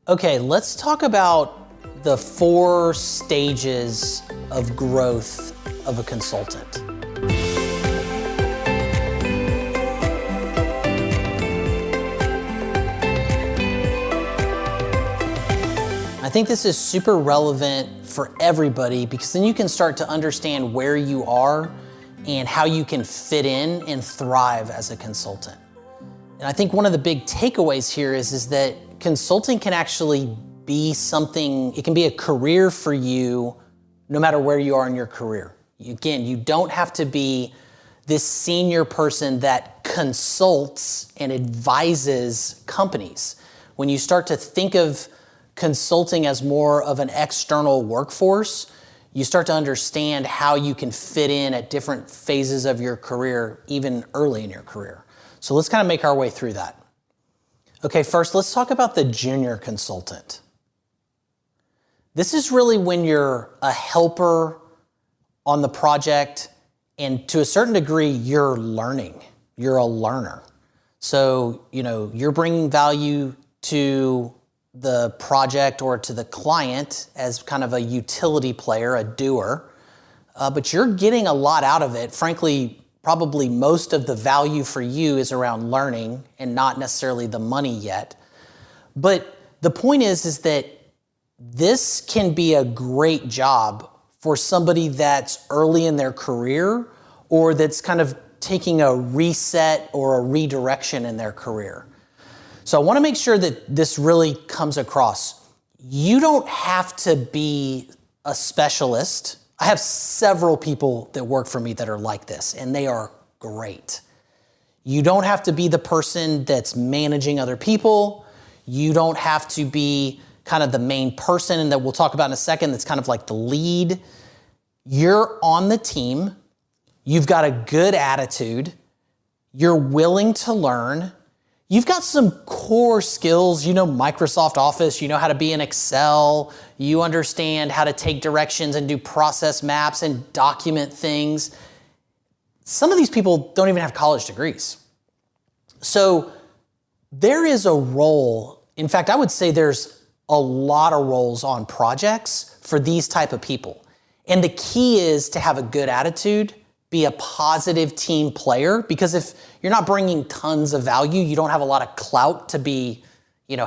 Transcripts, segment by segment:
Okay, let's talk about the 4 stages of growth of a consultant. I think this is super relevant for everybody because then you can start to understand where you are and how you can fit in and thrive as a consultant. And I think one of the big takeaways here is that consulting can actually be something, it can be a career for you no matter where you are in your career. Again, you don't have to be this senior person that consults and advises companies. When you start to think of consulting as more of an external workforce, you start to understand how you can fit in at different phases of your career, even early in your career. So let's kind of make our way through that. Okay, first let's talk about the junior consultant. This is really when you're a helper on the project, and to a certain degree, you're learning. You're a learner. So, you're bringing value to the project or to the client as kind of a utility player, a doer, but you're getting a lot out of it. Frankly, probably most of the value for you is around learning and not necessarily the money yet. But the point is that this can be a great job for somebody that's early in their career or that's kind of taking a reset or a redirection in their career. So I want to make sure that this really comes across. You don't have to be a specialist. I have several people that work for me that are like this, and they are great. You don't have to be the person that's managing other people. You don't have to be kind of the main person, and that we'll talk about in a second, that's kind of like the lead. You're on the team. You've got a good attitude. You're willing to learn. You've got some core skills, Microsoft Office, you know how to be in Excel, you understand how to take directions and do process maps and document things. Some of these people don't even have college degrees. So there is a role, in fact, I would say there's a lot of roles on projects for these type of people. And the key is to have a good attitude, be a positive team player, because if you're not bringing tons of value, you don't have a lot of clout to be,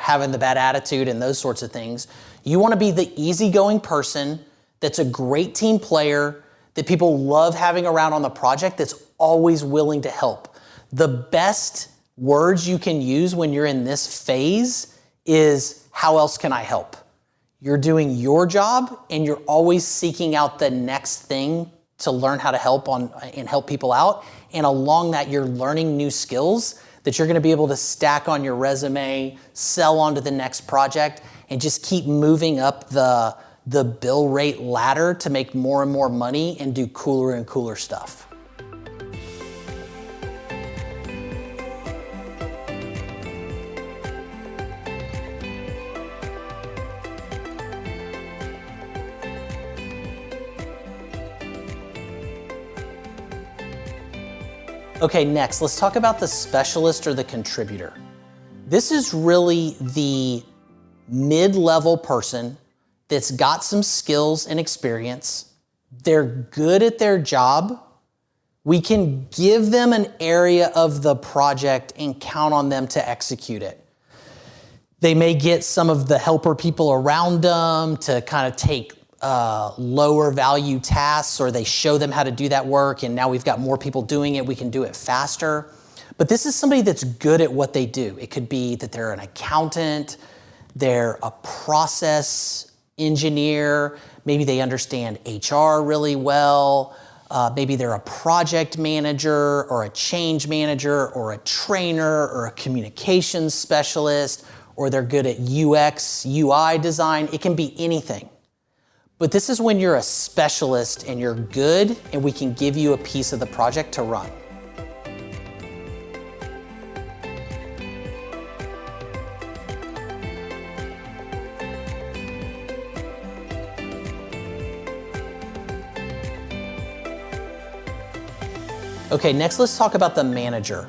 having the bad attitude and those sorts of things. You want to be the easygoing person that's a great team player, that people love having around on the project, that's always willing to help. The best words you can use when you're in this phase is, how else can I help? You're doing your job and you're always seeking out the next thing to learn how to help and help people out. And along that, you're learning new skills that you're going to be able to stack on your resume, sell onto the next project, and just keep moving up the bill rate ladder to make more and more money and do cooler and cooler stuff. Okay, next, let's talk about the specialist or the contributor. This is really the mid-level person that's got some skills and experience. They're good at their job. We can give them an area of the project and count on them to execute it. They may get some of the helper people around them to kind of take lower value tasks, or they show them how to do that work, and now we've got more people doing it, we can do it faster. But this is somebody that's good at what they do. It could be that they're an accountant, they're a process engineer, maybe they understand HR really well, maybe they're a project manager or a change manager or a trainer or a communications specialist, or they're good at UX, UI design. It can be anything. But this is when you're a specialist and you're good, and we can give you a piece of the project to run. Okay, next let's talk about the manager.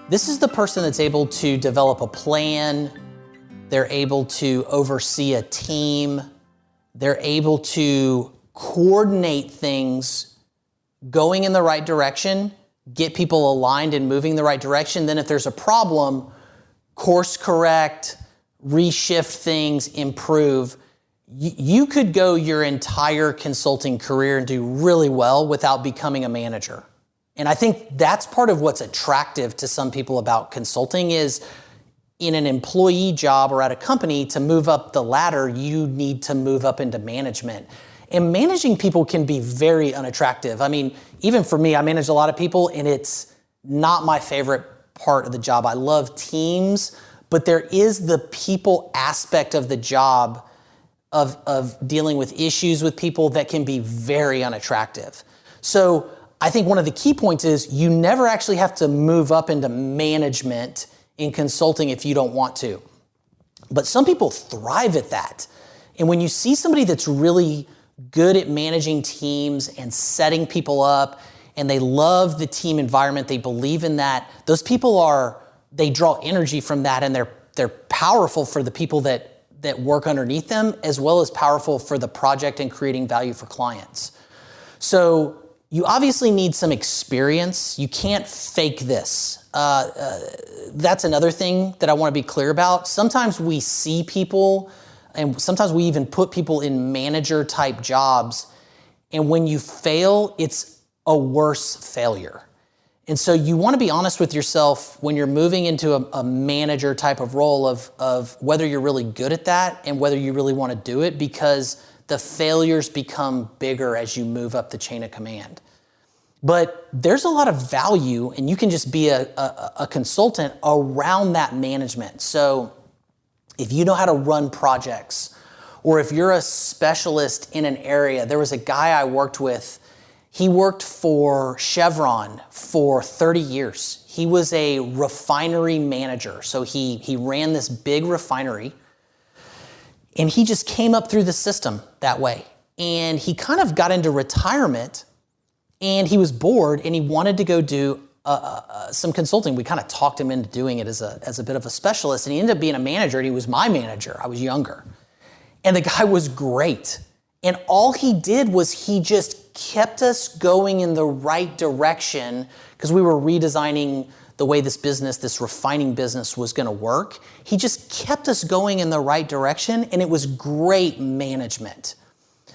This is the person that's able to develop a plan, They're able to oversee a team. They're able to coordinate things going in the right direction, get people aligned and moving in the right direction. Then if there's a problem, course correct, reshift things, improve. You could go your entire consulting career and do really well without becoming a manager. And I think that's part of what's attractive to some people about consulting is in an employee job or at a company, to move up the ladder, you need to move up into management. And managing people can be very unattractive. I mean, even for me, I manage a lot of people and it's not my favorite part of the job. I love teams, but there is the people aspect of the job of dealing with issues with people that can be very unattractive. So I think one of the key points is you never actually have to move up into management in consulting if you don't want to. But some people thrive at that. And when you see somebody that's really good at managing teams and setting people up, and they love the team environment, they believe in that, those people they draw energy from that, and they're powerful for the people that work underneath them, as well as powerful for the project and creating value for clients. So you obviously need some experience. You can't fake this. That's another thing that I want to be clear about. Sometimes we see people, and sometimes we even put people in manager type jobs, and when you fail, it's a worse failure. And so you want to be honest with yourself when you're moving into a manager type of role of whether you're really good at that and whether you really want to do it, because the failures become bigger as you move up the chain of command. But there's a lot of value, and you can just be a consultant around that management. So if you know how to run projects, or if you're a specialist in an area, there was a guy I worked with. He worked for Chevron for 30 years. He was a refinery manager. So he ran this big refinery, and he just came up through the system that way. And he kind of got into retirement, and he was bored, and he wanted to go do some consulting. We kind of talked him into doing it as a bit of a specialist, and he ended up being a manager, and he was my manager. I was younger. And the guy was great. And all he did was he just kept us going in the right direction, because we were redesigning the way this refining business was going to work. He just kept us going in the right direction, and it was great management.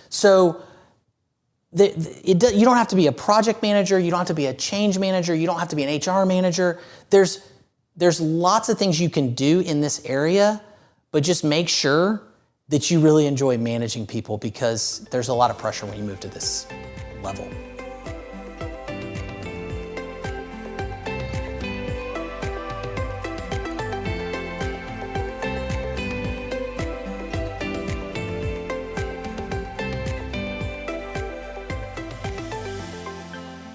So you don't have to be a project manager. You don't have to be a change manager. You don't have to be an HR manager. There's lots of things you can do in this area, but just make sure that you really enjoy managing people, because there's a lot of pressure when you move to this level.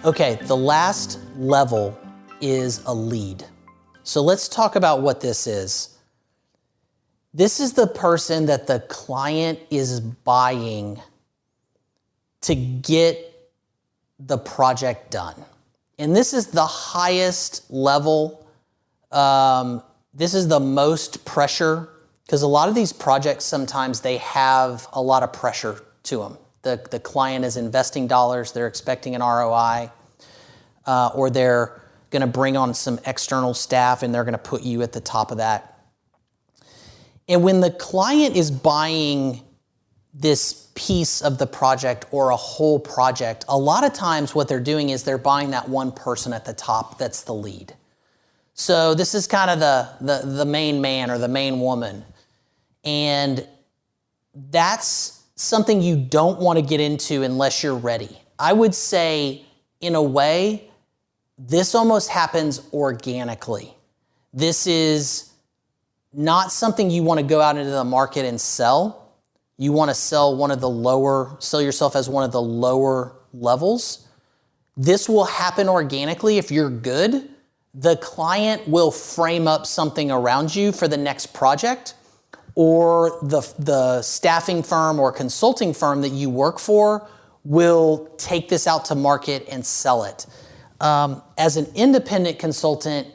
Okay, the last level is a lead. So let's talk about what this is. This is the person that the client is buying to get the project done. And this is the highest level. This is the most pressure, because a lot of these projects, sometimes they have a lot of pressure to them. The client is investing dollars, they're expecting an ROI, or they're going to bring on some external staff, and they're going to put you at the top of that. And when the client is buying this piece of the project or a whole project, a lot of times what they're doing is they're buying that one person at the top that's the lead. So this is kind of the main man or the main woman. And that's something you don't want to get into unless you're ready. I would say, in a way, this almost happens organically. This is not something you want to go out into the market and sell. You want to sell yourself as one of the lower levels. This will happen organically if you're good. The client will frame up something around you for the next project, or the staffing firm or consulting firm that you work for will take this out to market and sell it. As an independent consultant,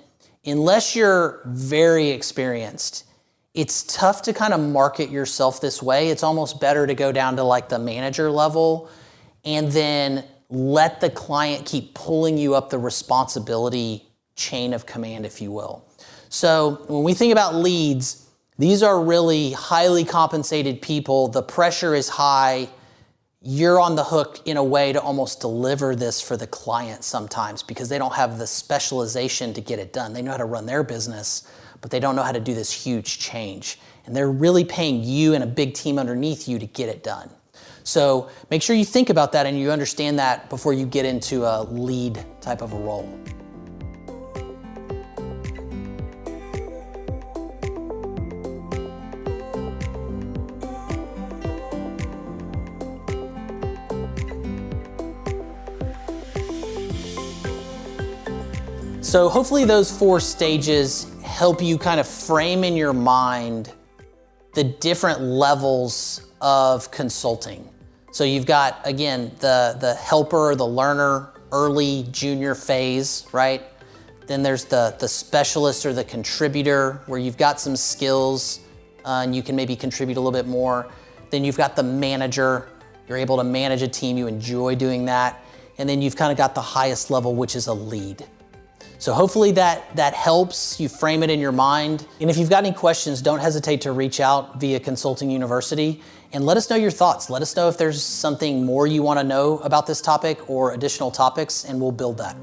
unless you're very experienced, it's tough to kind of market yourself this way. It's almost better to go down to like the manager level and then let the client keep pulling you up the responsibility chain of command, if you will. So when we think about leads, these are really highly compensated people. The pressure is high. You're on the hook in a way to almost deliver this for the client sometimes because they don't have the specialization to get it done. They know how to run their business, but they don't know how to do this huge change. And they're really paying you and a big team underneath you to get it done. So make sure you think about that and you understand that before you get into a lead type of a role. So hopefully those 4 stages help you kind of frame in your mind the different levels of consulting. So you've got, again, the helper, the learner, early junior phase, right? Then there's the specialist or the contributor where you've got some skills and you can maybe contribute a little bit more. Then you've got the manager. You're able to manage a team. You enjoy doing that. And then you've kind of got the highest level, which is a lead. So hopefully that helps you frame it in your mind. And if you've got any questions, don't hesitate to reach out via Consulting University and let us know your thoughts. Let us know if there's something more you want to know about this topic or additional topics, and we'll build that.